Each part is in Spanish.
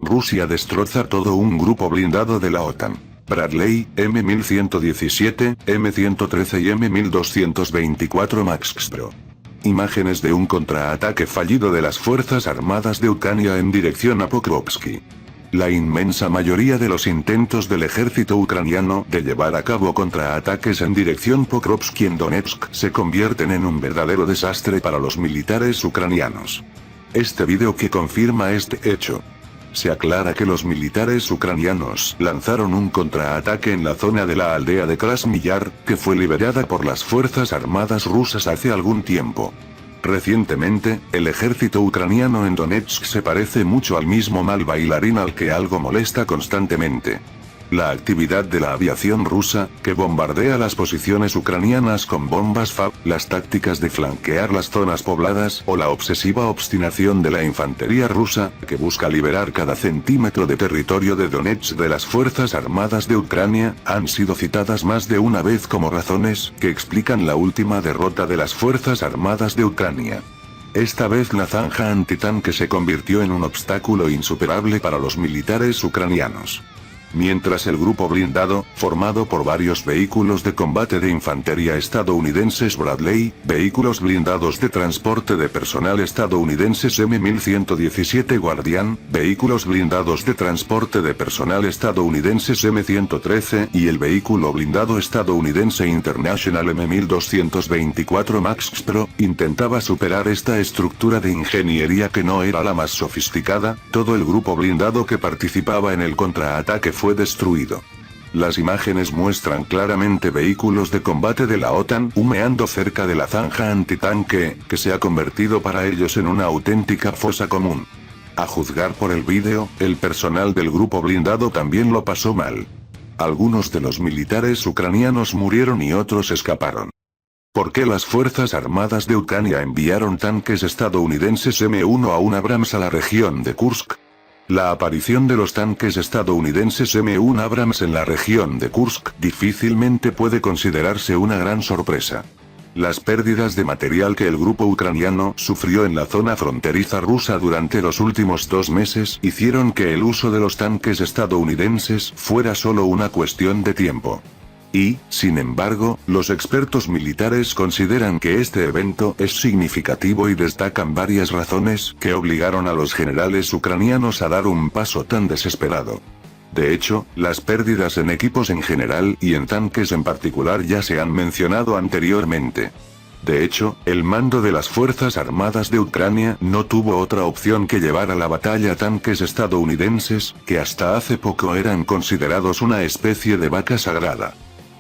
Rusia destroza todo un grupo blindado de la OTAN. Bradley, M1117, M113 y M1224 Max Pro. Imágenes de un contraataque fallido de las Fuerzas Armadas de Ucrania en dirección a Pokrovsky. La inmensa mayoría de los intentos del ejército ucraniano de llevar a cabo contraataques en dirección Pokrovsky en Donetsk se convierten en un verdadero desastre para los militares ucranianos. Este vídeo que confirma este hecho. Se aclara que los militares ucranianos lanzaron un contraataque en la zona de la aldea de Krasniyar, que fue liberada por las Fuerzas Armadas rusas hace algún tiempo. Recientemente, el ejército ucraniano en Donetsk se parece mucho al mismo mal bailarín al que algo molesta constantemente. La actividad de la aviación rusa, que bombardea las posiciones ucranianas con bombas FAB, las tácticas de flanquear las zonas pobladas o la obsesiva obstinación de la infantería rusa, que busca liberar cada centímetro de territorio de Donetsk de las Fuerzas Armadas de Ucrania, han sido citadas más de una vez como razones que explican la última derrota de las Fuerzas Armadas de Ucrania. Esta vez la zanja antitanque se convirtió en un obstáculo insuperable para los militares ucranianos. Mientras el grupo blindado, formado por varios vehículos de combate de infantería estadounidenses Bradley, vehículos blindados de transporte de personal estadounidenses M1117 Guardian, vehículos blindados de transporte de personal estadounidenses M113 y el vehículo blindado estadounidense International M1224 Max Pro, intentaba superar esta estructura de ingeniería que no era la más sofisticada, todo el grupo blindado que participaba en el contraataque fue destruido. Las imágenes muestran claramente vehículos de combate de la OTAN humeando cerca de la zanja antitanque, que se ha convertido para ellos en una auténtica fosa común. A juzgar por el vídeo, el personal del grupo blindado también lo pasó mal. Algunos de los militares ucranianos murieron y otros escaparon. ¿Por qué las Fuerzas Armadas de Ucrania enviaron tanques estadounidenses M1 a un Abrams a la región de Kursk? La aparición de los tanques estadounidenses M1 Abrams en la región de Kursk difícilmente puede considerarse una gran sorpresa. Las pérdidas de material que el grupo ucraniano sufrió en la zona fronteriza rusa durante los últimos 2 meses hicieron que el uso de los tanques estadounidenses fuera solo una cuestión de tiempo. Y, sin embargo, los expertos militares consideran que este evento es significativo y destacan varias razones que obligaron a los generales ucranianos a dar un paso tan desesperado. De hecho, las pérdidas en equipos en general y en tanques en particular ya se han mencionado anteriormente. De hecho, el mando de las Fuerzas Armadas de Ucrania no tuvo otra opción que llevar a la batalla tanques estadounidenses, que hasta hace poco eran considerados una especie de vaca sagrada.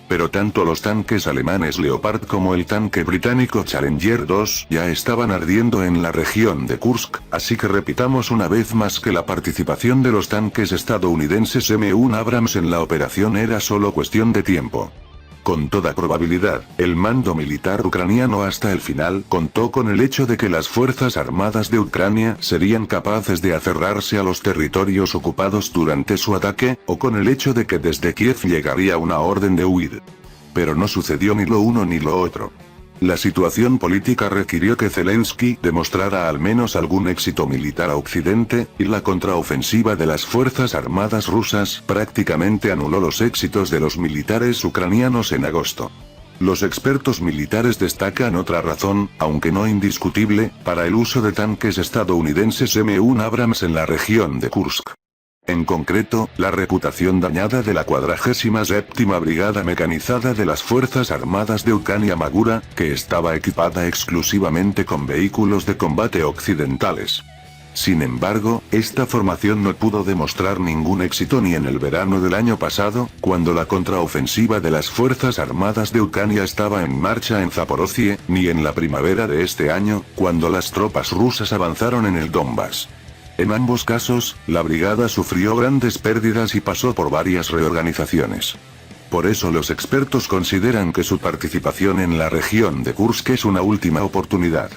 Pero tanto los tanques alemanes Leopard como el tanque británico Challenger 2 ya estaban ardiendo en la región de Kursk, así que repitamos una vez más que la participación de los tanques estadounidenses M1 Abrams en la operación era solo cuestión de tiempo. Con toda probabilidad, el mando militar ucraniano hasta el final contó con el hecho de que las Fuerzas Armadas de Ucrania serían capaces de aferrarse a los territorios ocupados durante su ataque, o con el hecho de que desde Kiev llegaría una orden de huir. Pero no sucedió ni lo uno ni lo otro. La situación política requirió que Zelensky demostrara al menos algún éxito militar a Occidente, y la contraofensiva de las Fuerzas Armadas rusas prácticamente anuló los éxitos de los militares ucranianos en agosto. Los expertos militares destacan otra razón, aunque no indiscutible, para el uso de tanques estadounidenses M1 Abrams en la región de Kursk. En concreto, la reputación dañada de la 47ª Brigada Mecanizada de las Fuerzas Armadas de Ucrania Magura, que estaba equipada exclusivamente con vehículos de combate occidentales. Sin embargo, esta formación no pudo demostrar ningún éxito ni en el verano del año pasado, cuando la contraofensiva de las Fuerzas Armadas de Ucrania estaba en marcha en Zaporozhye, ni en la primavera de este año, cuando las tropas rusas avanzaron en el Donbass. En ambos casos, la brigada sufrió grandes pérdidas y pasó por varias reorganizaciones. Por eso los expertos consideran que su participación en la región de Kursk es una última oportunidad.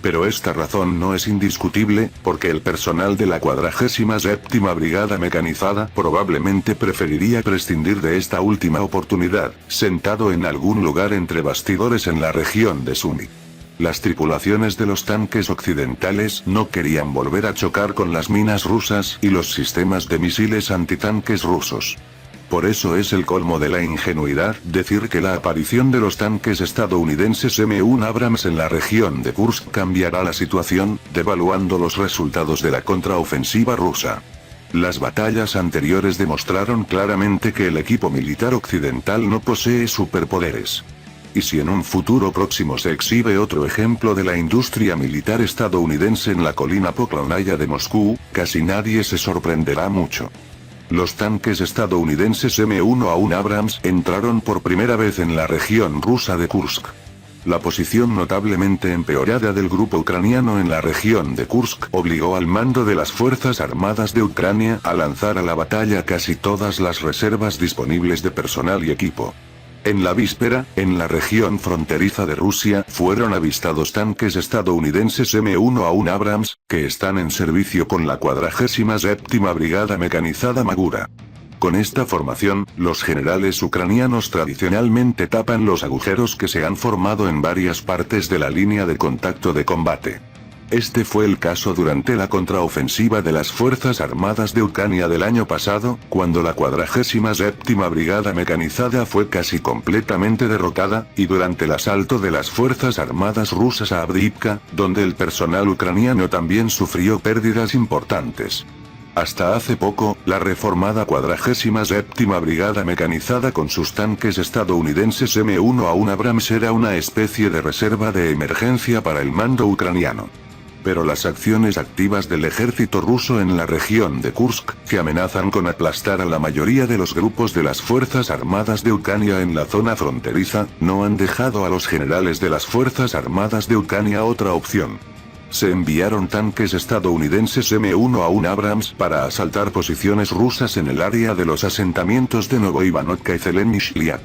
Pero esta razón no es indiscutible, porque el personal de la 47ª Brigada Mecanizada probablemente preferiría prescindir de esta última oportunidad, sentado en algún lugar entre bastidores en la región de Sumy. Las tripulaciones de los tanques occidentales no querían volver a chocar con las minas rusas y los sistemas de misiles antitanques rusos. Por eso es el colmo de la ingenuidad decir que la aparición de los tanques estadounidenses M1 Abrams en la región de Kursk cambiará la situación, devaluando los resultados de la contraofensiva rusa. Las batallas anteriores demostraron claramente que el equipo militar occidental no posee superpoderes. Y si en un futuro próximo se exhibe otro ejemplo de la industria militar estadounidense en la colina Poklonaya de Moscú, casi nadie se sorprenderá mucho. Los tanques estadounidenses M1A1 Abrams entraron por primera vez en la región rusa de Kursk. La posición notablemente empeorada del grupo ucraniano en la región de Kursk obligó al mando de las Fuerzas Armadas de Ucrania a lanzar a la batalla casi todas las reservas disponibles de personal y equipo. En la víspera, en la región fronteriza de Rusia, fueron avistados tanques estadounidenses M1A1 Abrams, que están en servicio con la 47ª Brigada Mecanizada Magura. Con esta formación, los generales ucranianos tradicionalmente tapan los agujeros que se han formado en varias partes de la línea de contacto de combate. Este fue el caso durante la contraofensiva de las Fuerzas Armadas de Ucrania del año pasado, cuando la 47ª Brigada Mecanizada fue casi completamente derrotada, y durante el asalto de las Fuerzas Armadas rusas a Avdiivka, donde el personal ucraniano también sufrió pérdidas importantes. Hasta hace poco, la reformada 47ª Brigada Mecanizada con sus tanques estadounidenses M1A1 Abrams era una especie de reserva de emergencia para el mando ucraniano. Pero las acciones activas del ejército ruso en la región de Kursk, que amenazan con aplastar a la mayoría de los grupos de las Fuerzas Armadas de Ucrania en la zona fronteriza, no han dejado a los generales de las Fuerzas Armadas de Ucrania otra opción. Se enviaron tanques estadounidenses M1A1 Abrams para asaltar posiciones rusas en el área de los asentamientos de Novoivanovka y Zelenishliak.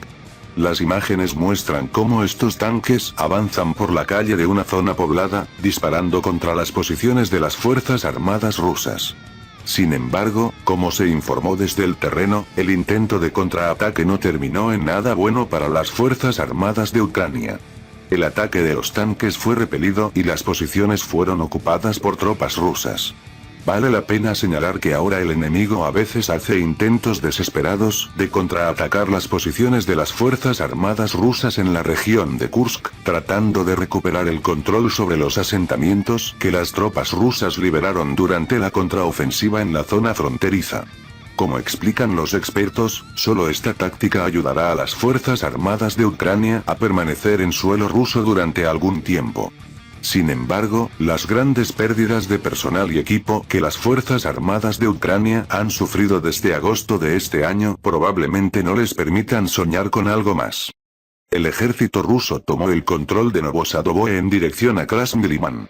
Las imágenes muestran cómo estos tanques avanzan por la calle de una zona poblada, disparando contra las posiciones de las Fuerzas Armadas rusas. Sin embargo, como se informó desde el terreno, el intento de contraataque no terminó en nada bueno para las Fuerzas Armadas de Ucrania. El ataque de los tanques fue repelido y las posiciones fueron ocupadas por tropas rusas. Vale la pena señalar que ahora el enemigo a veces hace intentos desesperados de contraatacar las posiciones de las Fuerzas Armadas rusas en la región de Kursk, tratando de recuperar el control sobre los asentamientos que las tropas rusas liberaron durante la contraofensiva en la zona fronteriza. Como explican los expertos, solo esta táctica ayudará a las Fuerzas Armadas de Ucrania a permanecer en suelo ruso durante algún tiempo. Sin embargo, las grandes pérdidas de personal y equipo que las Fuerzas Armadas de Ucrania han sufrido desde agosto de este año probablemente no les permitan soñar con algo más. El ejército ruso tomó el control de Novosadovoe en dirección a Krasniliman.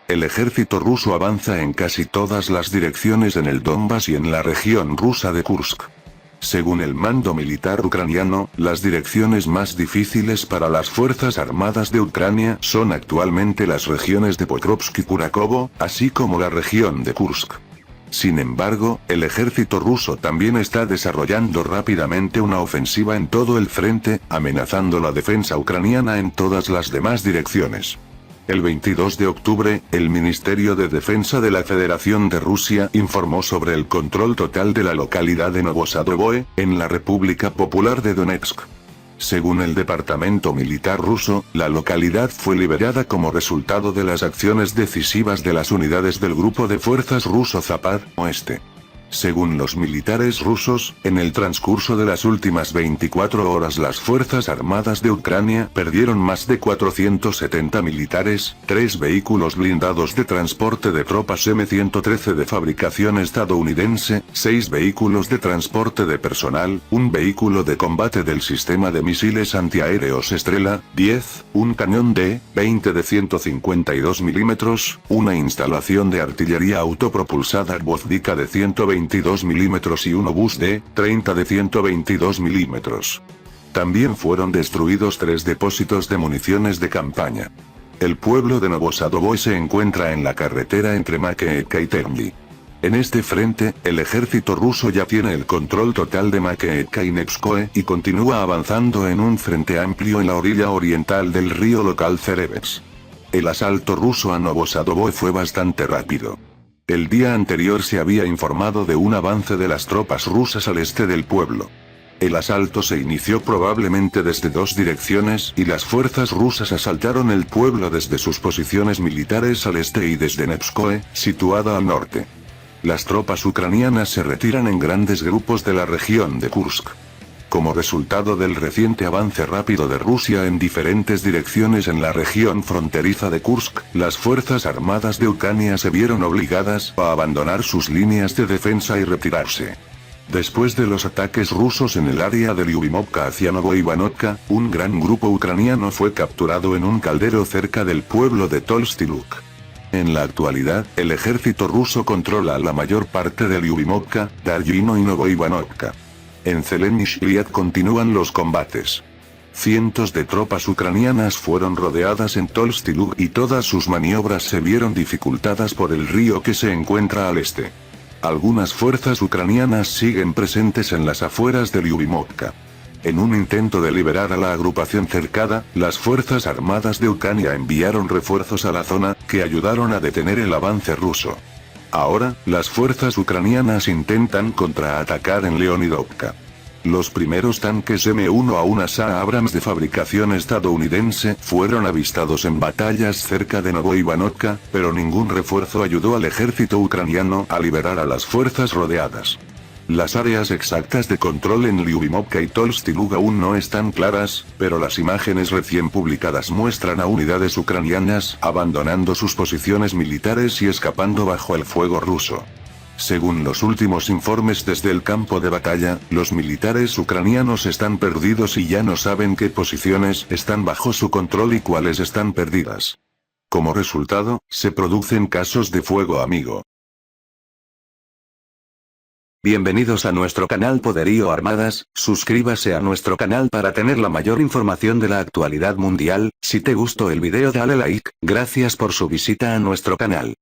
El ejército ruso avanza en casi todas las direcciones en el Donbass y en la región rusa de Kursk. Según el mando militar ucraniano, las direcciones más difíciles para las Fuerzas Armadas de Ucrania son actualmente las regiones de Pokrovsk y Kurakovo, así como la región de Kursk. Sin embargo, el ejército ruso también está desarrollando rápidamente una ofensiva en todo el frente, amenazando la defensa ucraniana en todas las demás direcciones. El 22 de octubre, el Ministerio de Defensa de la Federación de Rusia informó sobre el control total de la localidad de Novosadovoe, en la República Popular de Donetsk. Según el Departamento Militar ruso, la localidad fue liberada como resultado de las acciones decisivas de las unidades del Grupo de Fuerzas Ruso Zapad Oeste. Según los militares rusos, en el transcurso de las últimas 24 horas las Fuerzas Armadas de Ucrania perdieron más de 470 militares, 3 vehículos blindados de transporte de tropas M113 de fabricación estadounidense, 6 vehículos de transporte de personal, un vehículo de combate del sistema de misiles antiaéreos Estrela, 10, un cañón de 20 de 152 milímetros, una instalación de artillería autopropulsada Gvozdika de 122 milímetros y un obús de 30 de 122 milímetros. También fueron destruidos 3 depósitos de municiones de campaña. El pueblo de Novosadovoe se encuentra en la carretera entre Makeevka y Termli. En este frente, el ejército ruso ya tiene el control total de Makeevka y Nevskoe y continúa avanzando en un frente amplio en la orilla oriental del río local Cerebes. El asalto ruso a Novosadovoi fue bastante rápido. El día anterior se había informado de un avance de las tropas rusas al este del pueblo. El asalto se inició probablemente desde dos direcciones y las fuerzas rusas asaltaron el pueblo desde sus posiciones militares al este y desde Nevskoe, situada al norte. Las tropas ucranianas se retiran en grandes grupos de la región de Kursk. Como resultado del reciente avance rápido de Rusia en diferentes direcciones en la región fronteriza de Kursk, las fuerzas armadas de Ucrania se vieron obligadas a abandonar sus líneas de defensa y retirarse. Después de los ataques rusos en el área de Lyubimovka hacia Novoivanovka, un gran grupo ucraniano fue capturado en un caldero cerca del pueblo de Tolstiluk. En la actualidad, el ejército ruso controla la mayor parte de Lyubimovka, Dargino y Novoivanovka. En Zelenishliat continúan los combates. Cientos de tropas ucranianas fueron rodeadas en Tolstiluk y todas sus maniobras se vieron dificultadas por el río que se encuentra al este. Algunas fuerzas ucranianas siguen presentes en las afueras de Lyubimovka. En un intento de liberar a la agrupación cercada, las fuerzas armadas de Ucrania enviaron refuerzos a la zona, que ayudaron a detener el avance ruso. Ahora, las fuerzas ucranianas intentan contraatacar en Leonidovka. Los primeros tanques M1A1 SA Abrams de fabricación estadounidense fueron avistados en batallas cerca de Novoivanovka, pero ningún refuerzo ayudó al ejército ucraniano a liberar a las fuerzas rodeadas. Las áreas exactas de control en Lyubimovka y Tolstiluk aún no están claras, pero las imágenes recién publicadas muestran a unidades ucranianas abandonando sus posiciones militares y escapando bajo el fuego ruso. Según los últimos informes desde el campo de batalla, los militares ucranianos están perdidos y ya no saben qué posiciones están bajo su control y cuáles están perdidas. Como resultado, se producen casos de fuego amigo. Bienvenidos a nuestro canal Poderío Armadas, suscríbase a nuestro canal para tener la mayor información de la actualidad mundial. Si te gustó el video dale like, gracias por su visita a nuestro canal.